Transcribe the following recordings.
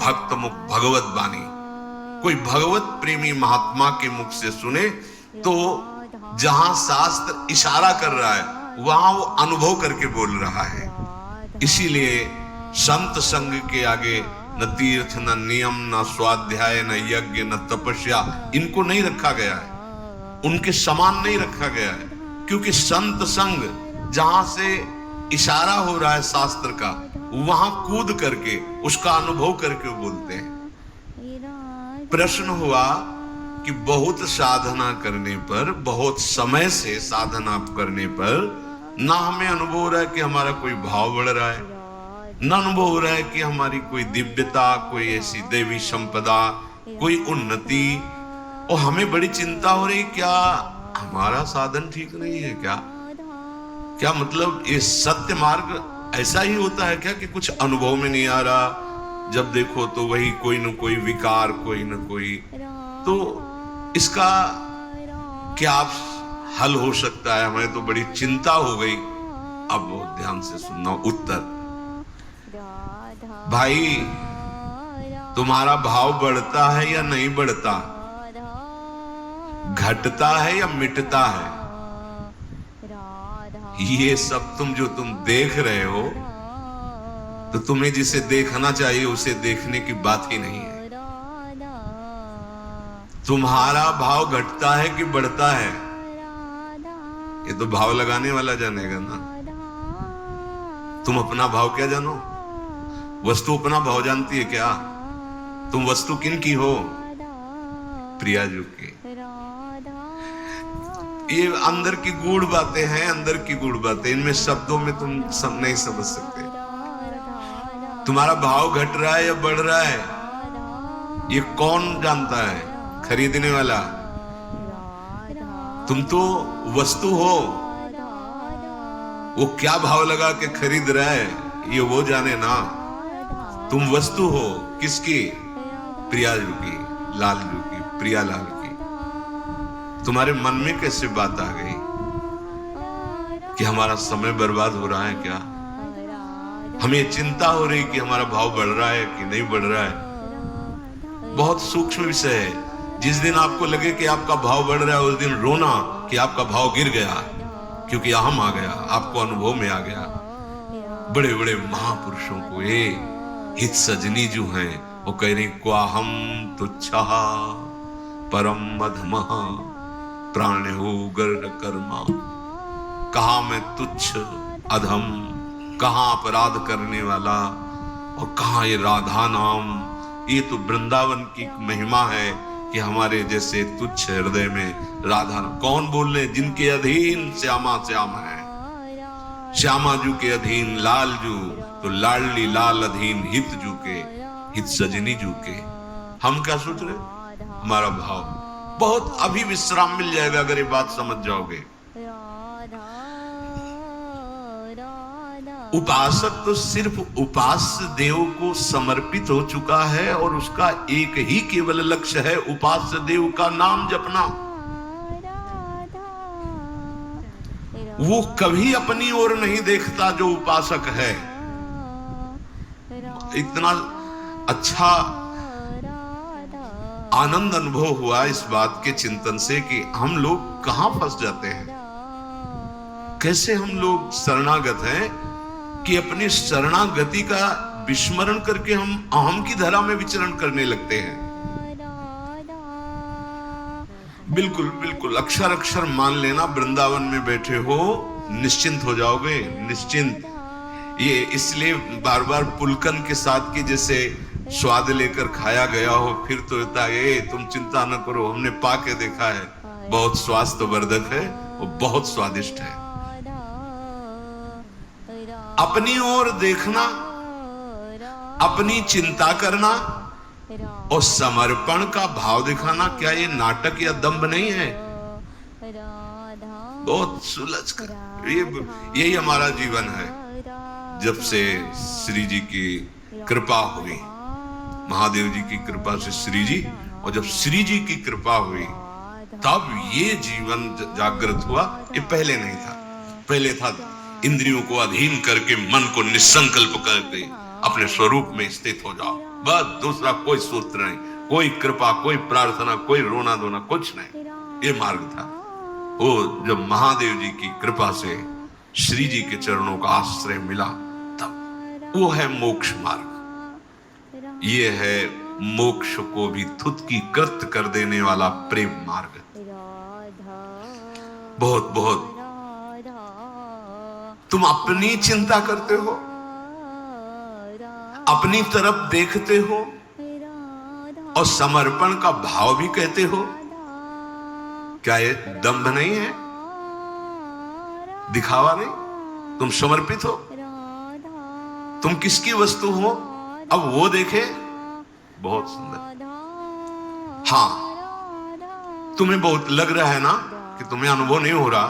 भक्त मुख भगवत बानी। कोई भगवत प्रेमी महात्मा के मुख से सुने तो जहां शास्त्र इशारा कर रहा है वहां वो अनुभव करके बोल रहा है। इसीलिए संत संग के आगे न तीर्थ, न नियम, न स्वाध्याय, न यज्ञ, न तपस्या, इनको नहीं रखा गया है, उनके समान नहीं रखा गया है। क्योंकि संत संग जहां से इशारा हो रहा है शास्त्र का, वहां कूद करके उसका अनुभव करके बोलते हैं। प्रश्न हुआ कि बहुत साधना करने पर, बहुत समय से साधना करने पर ना हमें अनुभव हो रहा है कि हमारा कोई भाव बढ़ रहा है, ना अनुभव हो रहा है कि हमारी कोई दिव्यता, कोई ऐसी देवी संपदा, कोई उन्नति, और हमें बड़ी चिंता हो रही, क्या हमारा साधन ठीक नहीं है? क्या मतलब ये सत्य मार्ग ऐसा ही होता है क्या कि कुछ अनुभव में नहीं आ रहा, जब देखो तो वही कोई न कोई विकार, कोई न कोई। तो इसका क्या हल हो सकता है? हमें तो बड़ी चिंता हो गई। अब ध्यान से सुनना उत्तर। भाई, तुम्हारा भाव बढ़ता है या नहीं बढ़ता? घटता है या मिटता है? ये सब तुम देख रहे हो, तो तुम्हें जिसे देखना चाहिए उसे देखने की बात ही नहीं है। तुम्हारा भाव घटता है कि बढ़ता है, ये तो भाव लगाने वाला जानेगा ना। तुम अपना भाव क्या जानो? वस्तु अपना भाव जानती है क्या? तुम वस्तु किन की हो? प्रियाजू की। ये अंदर की गूढ़ बातें हैं, अंदर की गूढ़ बातें, इनमें शब्दों में तुम सब नहीं समझ सकते। तुम्हारा भाव घट रहा है या बढ़ रहा है, ये कौन जानता है? खरीदने वाला। तुम तो वस्तु हो, वो क्या भाव लगा के खरीद रहा है ये वो जाने ना। तुम वस्तु हो किसकी? प्रियाजू की, लालजू की, प्रियालाल की। तुम्हारे मन में कैसे बात आ गई कि हमारा समय बर्बाद हो रहा है क्या? हमें चिंता हो रही कि हमारा भाव बढ़ रहा है कि नहीं बढ़ रहा है। बहुत सूक्ष्म विषय है। जिस दिन आपको लगे कि आपका भाव बढ़ रहा है, उस दिन रोना कि आपका भाव गिर गया, क्योंकि अहम आ गया, आपको अनुभव में आ गया। बड़े बड़े महापुरुषों को ये हित सजनी जो हैं, वो कह रहे क्वाहम तुच्छा परम मधमः प्राण्यो गर्द कर्मा। कहा मैं तुच्छ, अधम, कहां अपराध करने वाला, और कहां ये राधा नाम। ये तो वृंदावन की महिमा है कि हमारे जैसे तुच्छ हृदय में राधा। कौन बोल रहे? जिनके अधीन श्यामा श्याम है। श्यामा जू के अधीन लाल जू, तो लाडली लाल अधीन हित जू के, हित सजनी जू के। हम क्या सोच रहे? हमारा भाव बहुत अभी विश्राम मिल जाएगा अगर ये बात समझ जाओगे। उपासक तो सिर्फ उपास्य देव को समर्पित हो चुका है, और उसका एक ही केवल लक्ष्य है, उपास्य देव का नाम जपना। वो कभी अपनी ओर नहीं देखता जो उपासक है। इतना अच्छा आनंद अनुभव हुआ इस बात के चिंतन से कि हम लोग कहां फंस जाते हैं, कैसे हम लोग शरणागत हैं कि अपनी शरणागति का विस्मरण करके हम अहम की धरा में विचरण करने लगते हैं। बिल्कुल बिल्कुल अक्षर अक्षर मान लेना, वृंदावन में बैठे हो निश्चिंत हो जाओगे, निश्चिंत। ये इसलिए बार बार पुलकन के साथ की जैसे स्वाद लेकर खाया गया हो, फिर तो होता है तुम चिंता न करो, हमने पा के देखा है, बहुत स्वास्थ्यवर्धक है, वो बहुत स्वादिष्ट है। अपनी ओर देखना, अपनी चिंता करना और समर्पण का भाव दिखाना, क्या ये नाटक या दंभ नहीं है? बहुत सुलझ कर यही हमारा जीवन है। जब से श्री जी की कृपा हुई, महादेव जी की कृपा से श्री जी, और जब श्री जी की कृपा हुई तब ये जीवन जागृत हुआ। ये पहले नहीं था। पहले था इंद्रियों को अधीन करके मन को निसंकल्प करके अपने स्वरूप में स्थित हो जाओ। बस दूसरा कोई सूत्र नहीं, कोई कृपा, कोई प्रार्थना, कोई रोना धोना, कुछ नहीं। ये मार्ग था। वो जब महादेव जी की कृपा से श्री जी के चरणों का आश्रय मिला, तब वो है मोक्ष मार्ग। ये है मोक्ष को भी थुतकी कृत कर देने वाला प्रेम मार्ग। बहुत बहुत तुम अपनी चिंता करते हो, अपनी तरफ देखते हो और समर्पण का भाव भी कहते हो। क्या ये दंभ नहीं है, दिखावा नहीं? तुम समर्पित हो, तुम किसकी वस्तु हो, अब वो देखे। बहुत सुंदर। हाँ, तुम्हें बहुत लग रहा है ना कि तुम्हें अनुभव नहीं हो रहा,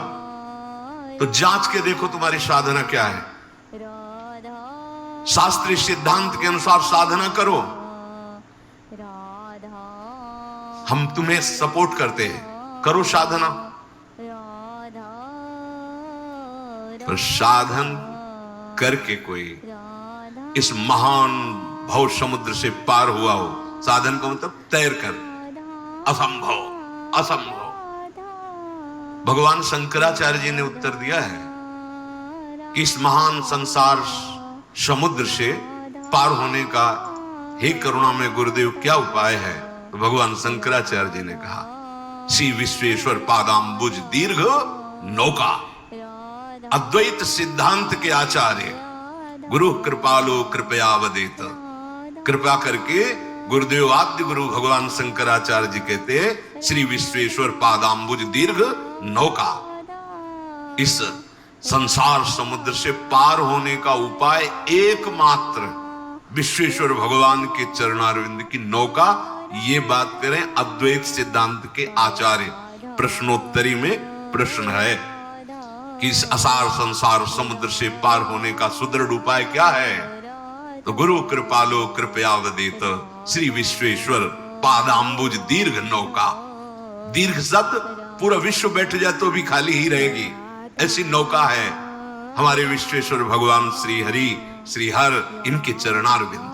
तो जांच के देखो तुम्हारी साधना क्या है। शास्त्रीय सिद्धांत के अनुसार साधना करो, हम तुम्हें सपोर्ट करते हैं, करो साधना। पर साधन करके कोई इस महान भव समुद्र से पार हुआ हो, साधन का मतलब तैर कर, असंभव असंभव। भगवान शंकराचार्य जी ने उत्तर दिया है कि इस महान संसार समुद्र से पार होने का हे करुणा में गुरुदेव क्या उपाय है? तो भगवान शंकराचार्य जी ने कहा, श्री विश्वेश्वर पादाम्बुज दीर्घ नौका। अद्वैत सिद्धांत के आचार्य गुरु कृपालो कृपया वदेत। कृपा करके गुरुदेव आद्य गुरु भगवान शंकराचार्य जी कहते हैं, श्री विश्वेश्वर पादाम्बुज दीर्घ नौका। इस संसार समुद्र से पार होने का उपाय एकमात्र विश्वेश्वर भगवान के चरणारविंद की नौका। ये बात करें अद्वैत सिद्धांत के आचार्य। प्रश्नोत्तरी में प्रश्न है कि इस असार संसार समुद्र से पार होने का सुदृढ़ उपाय क्या है? तो गुरु कृपालो कृपया वदेत, श्री विश्वेश्वर पादाम्बुज दीर्घ नौका। दीर्घ शब्द पूरा विश्व बैठ जाए तो भी खाली ही रहेगी, ऐसी नौका है हमारे विश्वेश्वर भगवान श्री हरि श्री हर, इनके चरणारविंद।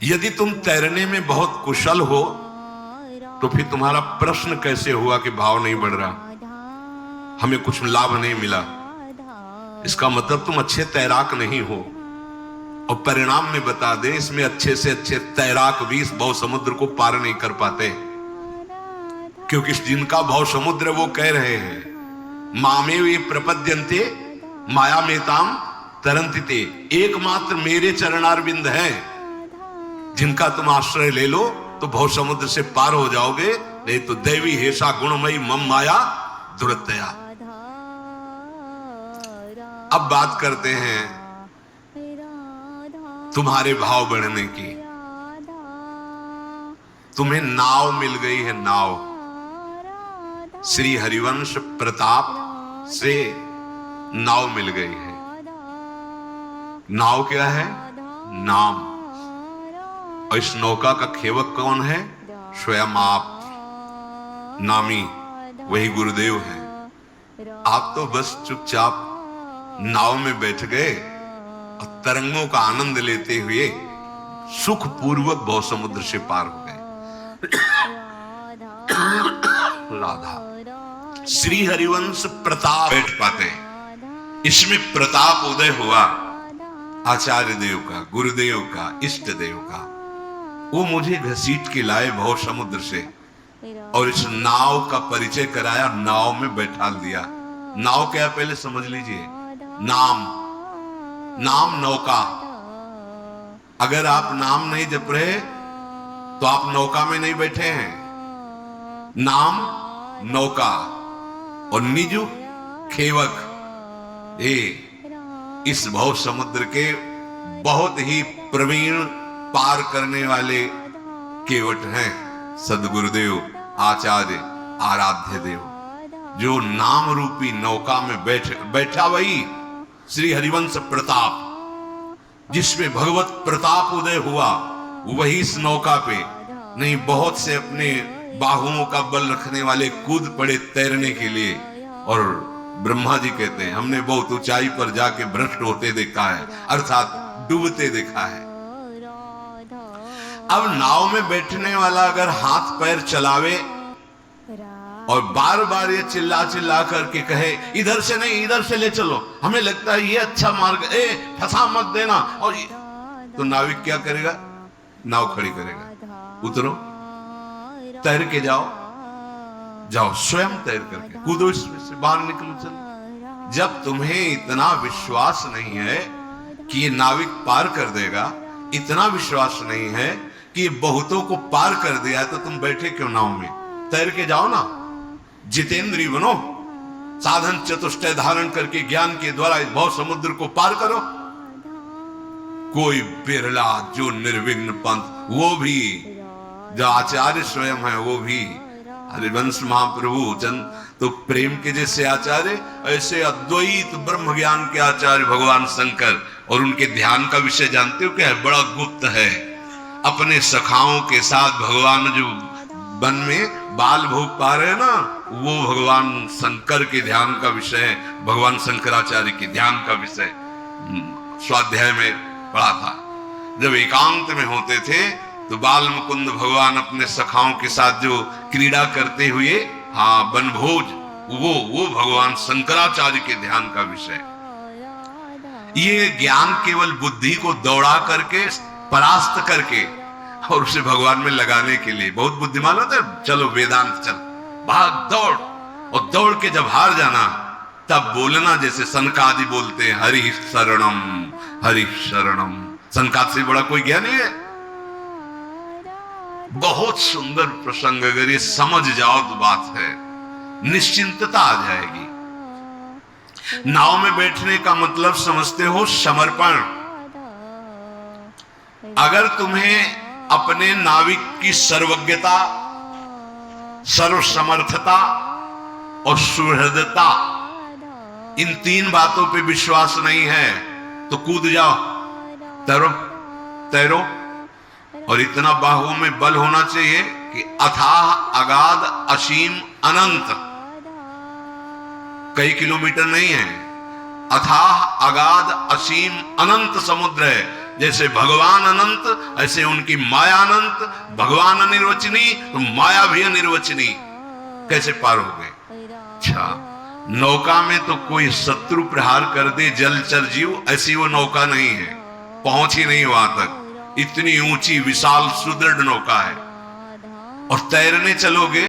यदि तुम तैरने में बहुत कुशल हो तो फिर तुम्हारा प्रश्न कैसे हुआ कि भाव नहीं बढ़ रहा, हमें कुछ लाभ नहीं मिला? इसका मतलब तुम अच्छे तैराक नहीं हो। और परिणाम में बता दें, इसमें अच्छे से अच्छे तैराक भी इस भव समुद्र को पार नहीं कर पाते, क्योंकि जिनका भव समुद्र वो कह रहे हैं, मामे वे प्रपद्यन्ते माया मेताम तरंतिते। एकमात्र मेरे चरणारविंद है, जिनका तुम आश्रय ले लो तो भव समुद्र से पार हो जाओगे, नहीं तो दैवी हेषा गुणमयी मम माया दुरतया। अब बात करते हैं तुम्हारे भाव बढ़ने की। तुम्हें नाव मिल गई है, नाव। श्री हरिवंश प्रताप से नाव मिल गई है। नाव क्या है? नाम। और इस नौका का खेवक कौन है? स्वयं आप, नामी, वही गुरुदेव है। आप तो बस चुपचाप नाव में बैठ गए और तरंगों का आनंद लेते हुए सुख पूर्वक भव समुद्र से पार हो गए। राधा श्री हरिवंश प्रताप बैठ पाते हैं। इसमें प्रताप उदय हुआ आचार्य देव का, गुरुदेव का, इष्ट देव का। वो मुझे घसीट के लाए भव समुद्र से और इस नाव का परिचय कराया, नाव में बैठा दिया। नाव क्या, पहले समझ लीजिए। नाम, नाम नौका। अगर आप नाम नहीं जप रहे तो आप नौका में नहीं बैठे हैं। नाम नौका और निजु खेवक, ये इस भव समुद्र के बहुत ही प्रवीण पार करने वाले केवट हैं सदगुरुदेव आचार्य आराध्य देव। जो नाम रूपी नौका में बैठा वही श्री हरिवंश प्रताप, जिसमें भगवत प्रताप उदय हुआ, वही इस नौका पे। नहीं, बहुत से अपने बाहुओं का बल रखने वाले कूद पड़े तैरने के लिए, और ब्रह्मा जी कहते हैं हमने बहुत ऊंचाई पर जाके भ्रष्ट होते देखा है, अर्थात डूबते देखा है। अब नाव में बैठने वाला अगर हाथ पैर चलावे और बार बार ये चिल्ला चिल्ला करके कहे इधर से नहीं इधर से ले चलो, हमें लगता है ये अच्छा मार्ग, फंसा मत देना, और तो नाविक क्या करेगा? नाव खड़ी करेगा, उतरो, तैर के जाओ, जाओ स्वयं तैर करके कूदो इसमें से, बाहर निकलो, चलो। जब तुम्हें इतना विश्वास नहीं है कि ये नाविक पार कर देगा, इतना विश्वास नहीं है कि ये बहुतों को पार कर दिया है, तो तुम बैठे क्यों नाव में? तैर के जाओ ना, जितेंद्रीय बनो, साधन चतुष्टय धारण करके ज्ञान के द्वारा इस भव समुद्र को पार करो। कोई बिरला जो निर्विघ्न पंथ, वो भी जो आचार्य स्वयं है, वो भी हरिवंश महाप्रभु जन तो प्रेम के जैसे आचार्य, ऐसे अद्वैत ब्रह्म ज्ञान के आचार्य भगवान शंकर। और उनके ध्यान का विषय जानते हो क्या है? बड़ा गुप्त है। अपने सखाओं के साथ भगवान जो वन में बाल भोग पा रहे हैं ना, वो भगवान शंकर के ध्यान का विषय है, भगवान शंकराचार्य के ध्यान का विषय स्वाध्याय में पढ़ा था। जब एकांत में होते थे तो बाल मुकुंद भगवान अपने सखाओं के साथ जो क्रीड़ा करते हुए, हाँ, वनभोज, वो भगवान शंकराचार्य के ध्यान का विषय। ये ज्ञान केवल बुद्धि को दौड़ा करके, परास्त करके और उसे भगवान में लगाने के लिए बहुत बुद्धिमान होता है। चलो वेदांत चल, भाग दौड़, और दौड़ के जब हार जाना तब बोलना जैसे सनकादि बोलते हैं, हरि शरणम हरि शरणम। सनकाद से बड़ा कोई ज्ञान नहीं है। बहुत सुंदर प्रसंग, अगर ये समझ जाओ तो बात है, निश्चिंतता आ जाएगी। नाव में बैठने का मतलब समझते हो? समर्पण। अगर तुम्हें अपने नाविक की सर्वज्ञता, सर्वसमर्थता और सुहृदता, इन तीन बातों पे विश्वास नहीं है तो कूद जाओ, तैरो तैरो। और इतना बाहुओं में बल होना चाहिए कि अथाह अगाध असीम अनंत, कई किलोमीटर नहीं है, अथाह अगाध असीम अनंत समुद्र है। जैसे भगवान अनंत, ऐसे उनकी माया अनंत। भगवान अनिर्वचनीय तो माया भी अनिर्वचनीय। कैसे पार हो गए? अच्छा, नौका में तो कोई शत्रु प्रहार कर दे जलचर जीव, ऐसी वो नौका नहीं है, पहुंच ही नहीं वहां तक। इतनी ऊंची विशाल सुदृढ़ नौका है, और तैरने चलोगे